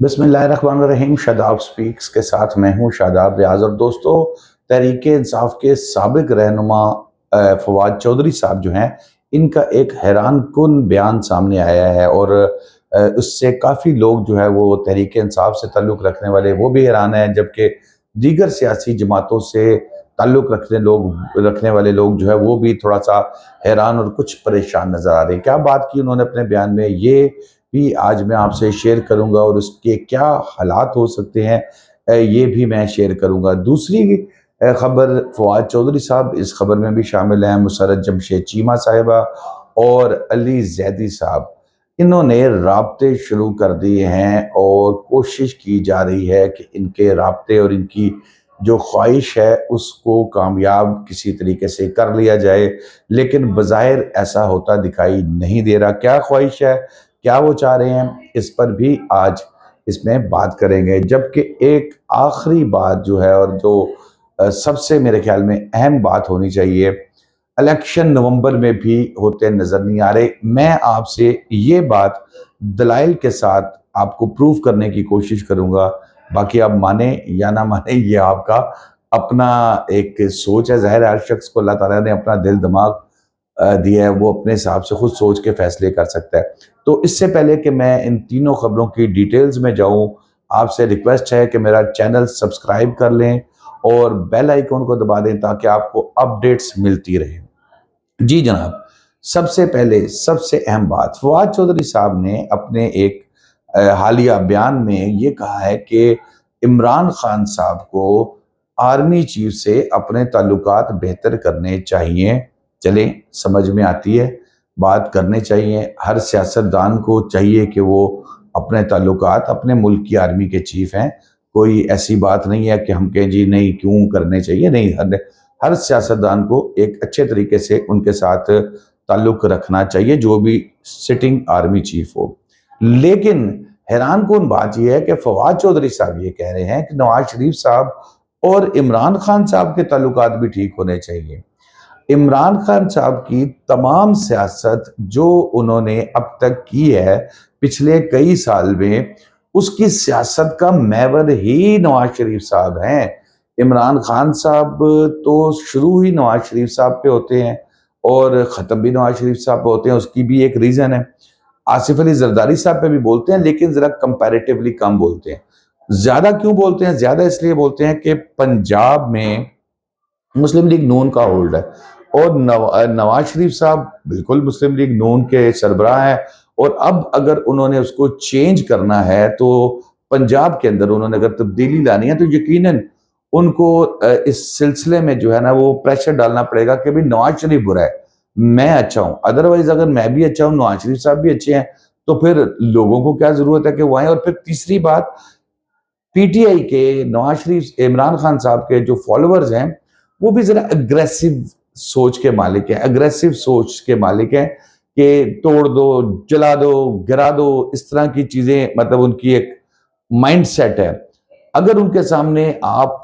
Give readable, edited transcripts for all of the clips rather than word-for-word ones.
बिस्मिल्लाहिर्रहमानिर्रहीम। शादाब स्पीक्स के साथ मैं हूँ शादाब रियाज। और दोस्तों, तहरीक इंसाफ के साबिक रहनुमा फवाद चौधरी साहब जो हैं, इनका एक हैरान कुन बयान सामने आया है और उससे काफ़ी लोग जो है वो तहरीक इंसाफ से ताल्लुक़ रखने वाले वो भी हैरान हैं, जबकि दीगर सियासी जमातों से ताल्लुक़ रखने वाले लोग जो है वो भी थोड़ा सा हैरान और कुछ परेशान नज़र आ रहे हैं। क्या बात की उन्होंने अपने बयान में, ये भी आज मैं आपसे शेयर करूंगा और उसके क्या हालात हो सकते हैं ये भी मैं शेयर करूंगा। दूसरी खबर, फवाद चौधरी साहब इस खबर में भी शामिल हैं, मुसर्रत जमशेद चीमा साहिबा और अली जैदी साहब, इन्होंने राब्ते शुरू कर दिए हैं और कोशिश की जा रही है कि इनके राब्ते और इनकी जो ख्वाहिश है उसको कामयाब किसी तरीके से कर लिया जाए, लेकिन बज़ाहिर ऐसा होता दिखाई नहीं दे रहा। क्या ख्वाहिश है, क्या वो चाह रहे हैं, इस पर भी आज इसमें बात करेंगे। जबकि एक आखिरी बात जो है और जो सबसे मेरे ख्याल में अहम बात होनी चाहिए, इलेक्शन नवंबर में भी होते नजर नहीं आ रहे। मैं आपसे ये बात दलाइल के साथ आपको प्रूफ करने की कोशिश करूंगा। बाकी आप माने या ना माने, ये आपका अपना एक सोच है। ज़ाहिर है हर शख्स को अल्लाह ताला ने अपना दिल दिमाग दिया है, वो अपने हिसाब से खुद सोच के फैसले कर सकता है। तो इससे पहले कि मैं इन तीनों खबरों की डिटेल्स में जाऊं, आपसे रिक्वेस्ट है कि मेरा चैनल सब्सक्राइब कर लें और बेल आइकन को दबा दें ताकि आपको अपडेट्स मिलती रहें। जी जनाब, सबसे पहले सबसे अहम बात, फवाद चौधरी साहब ने अपने एक हालिया बयान में ये कहा है कि इमरान खान साहब को आर्मी चीफ से अपने ताल्लुकात बेहतर करने चाहिए। चले, समझ में आती है, बात करने चाहिए। हर सियासतदान को चाहिए कि वो अपने ताल्लुकात अपने मुल्क की आर्मी के चीफ हैं। कोई ऐसी बात नहीं है कि हम कहें जी नहीं क्यों करने चाहिए, नहीं, हर सियासतदान को एक अच्छे तरीके से उनके साथ ताल्लुक रखना चाहिए, जो भी सिटिंग आर्मी चीफ हो। लेकिन हैरान कुन बात यह है कि फवाद चौधरी साहब ये कह रहे हैं कि नवाज शरीफ साहब और इमरान खान साहब के ताल्लुकात भी ठीक होने चाहिए। इमरान खान साहब की तमाम सियासत जो उन्होंने अब तक की है पिछले कई साल में, उसकी सियासत का महवर ही नवाज शरीफ साहब हैं। इमरान खान साहब तो शुरू ही नवाज शरीफ साहब पे होते हैं और ख़त्म भी नवाज शरीफ साहब पे होते हैं। उसकी भी एक रीज़न है। आसिफ अली जरदारी साहब पे भी बोलते हैं, लेकिन ज़रा कंपैरेटिवली कम बोलते हैं। ज़्यादा क्यों बोलते हैं? ज़्यादा इसलिए बोलते हैं कि पंजाब में मुस्लिम लीग नून का होल्ड है और नवाज शरीफ साहब बिल्कुल मुस्लिम लीग नून के सरबराह हैं। और अब अगर उन्होंने उसको चेंज करना है तो पंजाब के अंदर उन्होंने अगर तब्दीली लानी है तो यकीनन उनको इस सिलसिले में जो है ना वो प्रेशर डालना पड़ेगा कि भाई नवाज शरीफ बुरा है, मैं अच्छा हूं। अदरवाइज अगर मैं भी अच्छा हूं, नवाज शरीफ साहब भी अच्छे हैं, तो फिर लोगों को क्या जरूरत है कि वो आए। और फिर तीसरी बात, पीटीआई के नवाज शरीफ इमरान खान साहब के जो फॉलोअर्स हैं वो भी जरा अग्रेसिव सोच के मालिक हैं, अग्रेसिव सोच के मालिक हैं कि तोड़ दो, जला दो, गिरा दो, इस तरह की चीजें, मतलब उनकी एक माइंड सेट है। अगर उनके सामने आप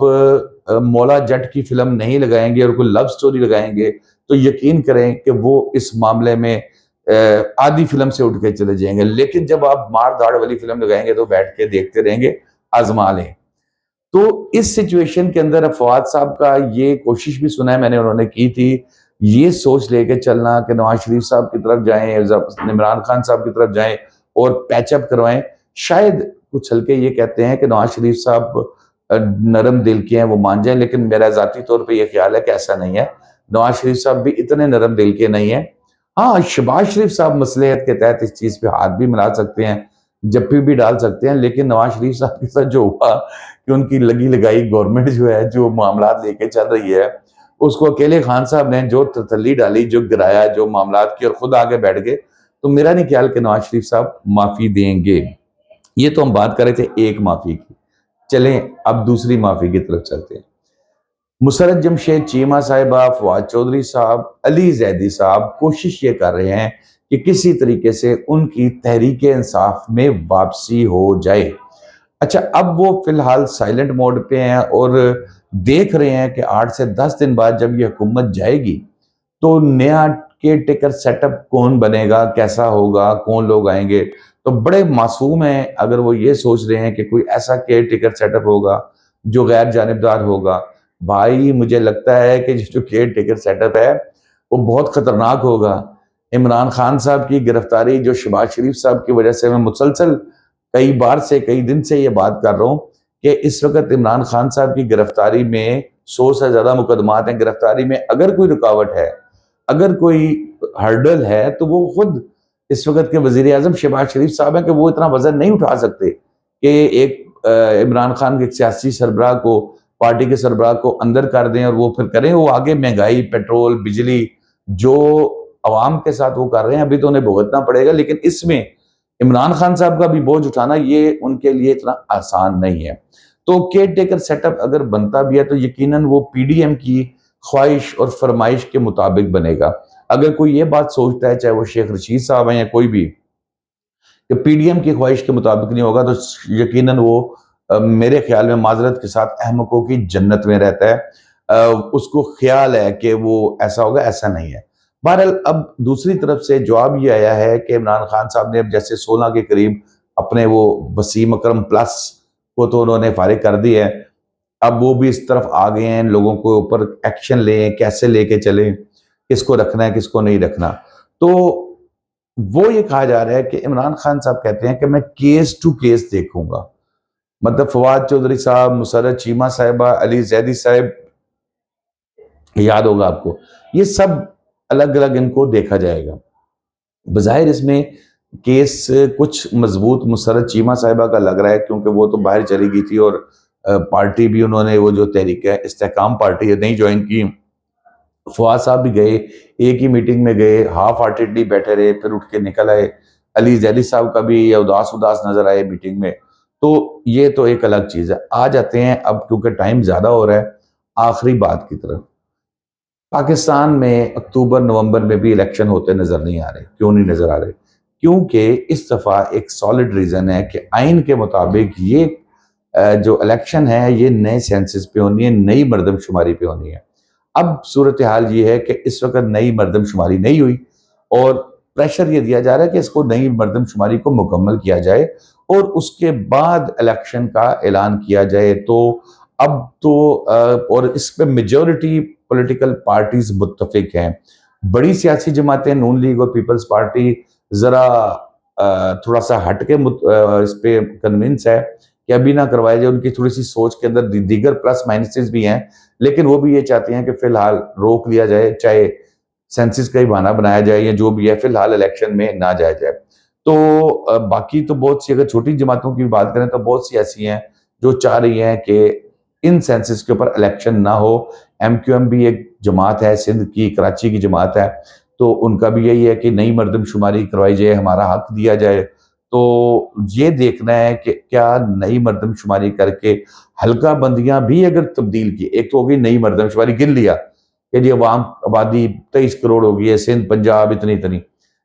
मौला जट की फिल्म नहीं लगाएंगे और कोई लव स्टोरी लगाएंगे तो यकीन करें कि वो इस मामले में आधी फिल्म से उठ के चले जाएंगे। लेकिन जब आप मार धाड़ वाली फिल्म लगाएंगे तो बैठ के देखते रहेंगे, आजमा लें। तो इस सिचुएशन के अंदर फवाद साहब का ये कोशिश भी सुना है मैंने, उन्होंने की थी, ये सोच लेके चलना कि नवाज शरीफ साहब की तरफ जाएं, इमरान खान साहब की तरफ जाएं और पैचअप करवाएं। शायद कुछ हल्के ये कहते हैं कि नवाज शरीफ साहब नरम दिल के हैं, वो मान जाएं, लेकिन मेरा जाती तौर पे ये ख्याल है कि ऐसा नहीं है। नवाज शरीफ साहब भी इतने नरम दिल के नहीं है। हाँ, शहबाज शरीफ साहब मसलहत के तहत इस चीज पे हाथ भी मिला सकते हैं, जप्पी भी डाल सकते हैं, लेकिन नवाज शरीफ साहब के साथ जो हुआ कि उनकी लगी लगाई गवर्नमेंट जो है, जो मामला लेके चल रही है, उसको अकेले खान साहब ने जो तसल्ली डाली, जो गिराया, जो मामला की, और खुद आगे बैठ गए, तो मेरा नहीं ख्याल कि नवाज शरीफ साहब माफी देंगे। ये तो हम बात कर रहे थे एक माफी की। चलें अब दूसरी माफी की तरफ चलते हैं। मुसर्रत जमशेद चीमा साहिबा, फवाद चौधरी साहब, अली जैदी साहब कोशिश ये कर रहे हैं कि किसी तरीके से उनकी तहरीक इंसाफ में वापसी हो जाए। अच्छा, अब वो फिलहाल साइलेंट मोड पे हैं और देख रहे हैं कि 8 से 10 दिन बाद जब ये हुकूमत जाएगी तो नया کیئر ٹیکر سیٹ اپ کون بنے گا، کیسا ہوگا، کون لوگ آئیں گے، تو بڑے معصوم ہیں اگر وہ یہ سوچ رہے ہیں کہ کوئی ایسا کیئر ٹیکر سیٹ اپ ہوگا جو غیر جانبدار ہوگا۔ بھائی مجھے لگتا ہے کہ جو کیئر ٹیکر سیٹ اپ ہے وہ بہت خطرناک ہوگا۔ عمران خان صاحب کی گرفتاری، جو شہباز شریف صاحب کی وجہ سے میں مسلسل کئی دن سے یہ بات کر رہا ہوں کہ اس وقت عمران خان صاحب کی گرفتاری میں 100 سے زیادہ مقدمات ہیں۔ گرفتاری میں اگر کوئی رکاوٹ ہے، اگر کوئی ہرڈل ہے، تو وہ خود اس وقت کے وزیر اعظم شہباز شریف صاحب ہیں کہ وہ اتنا وزن نہیں اٹھا سکتے کہ ایک عمران خان کے سیاسی سربراہ کو، پارٹی کے سربراہ کو اندر کر دیں اور وہ پھر کریں۔ وہ آگے مہنگائی، پیٹرول، بجلی جو عوام کے ساتھ وہ کر رہے ہیں ابھی تو انہیں بھگتنا پڑے گا، لیکن اس میں عمران خان صاحب کا بھی بوجھ اٹھانا یہ ان کے لیے اتنا آسان نہیں ہے۔ تو کیئر ٹیکر سیٹ اپ اگر بنتا بھی ہے تو یقیناً وہ پی ڈی ایم کی خواہش اور فرمائش کے مطابق بنے گا۔ اگر کوئی یہ بات سوچتا ہے، چاہے وہ شیخ رشید صاحب ہیں یا کوئی بھی، کہ پی ڈی ایم کی خواہش کے مطابق نہیں ہوگا، تو یقیناً وہ میرے خیال میں معذرت کے ساتھ احمقوں کی جنت میں رہتا ہے۔ اس کو خیال ہے کہ وہ ایسا ہوگا، ایسا نہیں ہے۔ بہرحال اب دوسری طرف سے جواب یہ آیا ہے کہ عمران خان صاحب نے اب جیسے 16 کے قریب اپنے وہ وسیم اکرم پلس کو تو انہوں نے فارغ کر دی ہے، اب وہ بھی اس طرف آ گئے ہیں لوگوں کو اوپر ایکشن لیں، کیسے لے کے چلیں، کس کو رکھنا ہے کس کو نہیں رکھنا۔ تو وہ یہ کہا جا رہا ہے کہ عمران خان صاحب کہتے ہیں کہ میں کیس ٹو کیس دیکھوں گا، مطلب فواد چودھری صاحب، مسرت چیمہ صاحبہ، علی زیدی صاحب، یاد ہوگا آپ کو، یہ سب الگ الگ ان کو دیکھا جائے گا۔ بظاہر اس میں کیس کچھ مضبوط مسرت چیمہ صاحبہ کا لگ رہا ہے، کیونکہ وہ تو باہر چلی گئی تھی اور پارٹی بھی انہوں نے وہ جو تحریک استحکام پارٹی ہے نہیں جوائن کی۔ فواد صاحب بھی گئے، ایک ہی میٹنگ میں گئے، ہاف ہارٹیڈلی بیٹھے رہے، پھر اٹھ کے نکل آئے۔ علی زیدی صاحب کا بھی اداس نظر آئے میٹنگ میں۔ تو یہ تو ایک الگ چیز ہے۔ آ جاتے ہیں اب، کیونکہ ٹائم زیادہ ہو رہا ہے، آخری بات کی طرف۔ پاکستان میں اکتوبر نومبر میں بھی الیکشن ہوتے نظر نہیں آ رہے۔ کیوں نہیں نظر آ رہے؟ کیونکہ اس دفعہ ایک سالڈ ریزن ہے کہ آئین کے مطابق یہ جو الیکشن ہے یہ نئے سینسس پہ ہونی ہے، نئی مردم شماری پہ ہونی ہے۔ اب صورتحال یہ ہے کہ اس وقت نئی مردم شماری نہیں ہوئی اور پریشر یہ دیا جا رہا ہے کہ اس کو نئی مردم شماری کو مکمل کیا جائے اور اس کے بعد الیکشن کا اعلان کیا جائے۔ تو اب تو اور اس پہ میجورٹی پولیٹیکل پارٹیز متفق ہیں۔ بڑی سیاسی جماعتیں، نون لیگ اور پیپلز پارٹی ذرا تھوڑا سا ہٹ کے اس پہ کنونس ہے کہ ابھی نہ کروائے جائے۔ ان کی تھوڑی سی سوچ کے اندر دیگر پلس مائنسز بھی ہیں، لیکن وہ بھی یہ چاہتے ہیں کہ فی الحال روک لیا جائے، چاہے سینسس کا ہی بہانہ بنایا جائے یا جو بھی ہے، فی الحال الیکشن میں نہ جایا جائے۔ تو باقی تو بہت سی، اگر چھوٹی جماعتوں کی بات کریں تو بہت سی ایسی ہیں جو چاہ رہی ہیں کہ ان سینسس کے اوپر الیکشن نہ ہو۔ ایم کیو ایم بھی ایک جماعت ہے، سندھ کی، کراچی کی جماعت ہے، تو ان کا بھی یہی ہے کہ نئی مردم شماری کروائی جائے، ہمارا حق دیا جائے۔ تو یہ دیکھنا ہے کہ کیا نئی مردم شماری کر کے حلقہ بندیاں بھی اگر تبدیل کی، ایک تو ہوگی نئی مردم شماری، گن لیا کہ یہ عوام آبادی 23 کروڑ ہوگی ہے، سندھ پنجاب اتنی،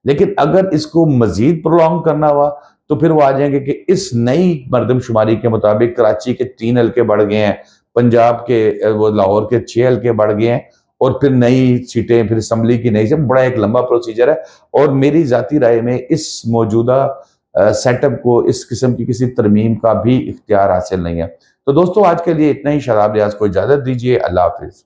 لیکن اگر اس کو مزید پرولونگ کرنا ہوا تو پھر وہ آ جائیں گے کہ اس نئی مردم شماری کے مطابق کراچی کے 3 حلقے بڑھ گئے ہیں، پنجاب کے وہ لاہور کے 6 حلقے بڑھ گئے ہیں، اور پھر نئی سیٹیں، پھر اسمبلی کی نئی سے بڑا ایک لمبا پروسیجر ہے۔ اور میری ذاتی رائے میں اس موجودہ سیٹ اپ کو اس قسم کی کسی ترمیم کا بھی اختیار حاصل نہیں ہے۔ تو دوستو آج کے لیے اتنا ہی، شاداب ریاض کو اجازت دیجیے، اللہ حافظ۔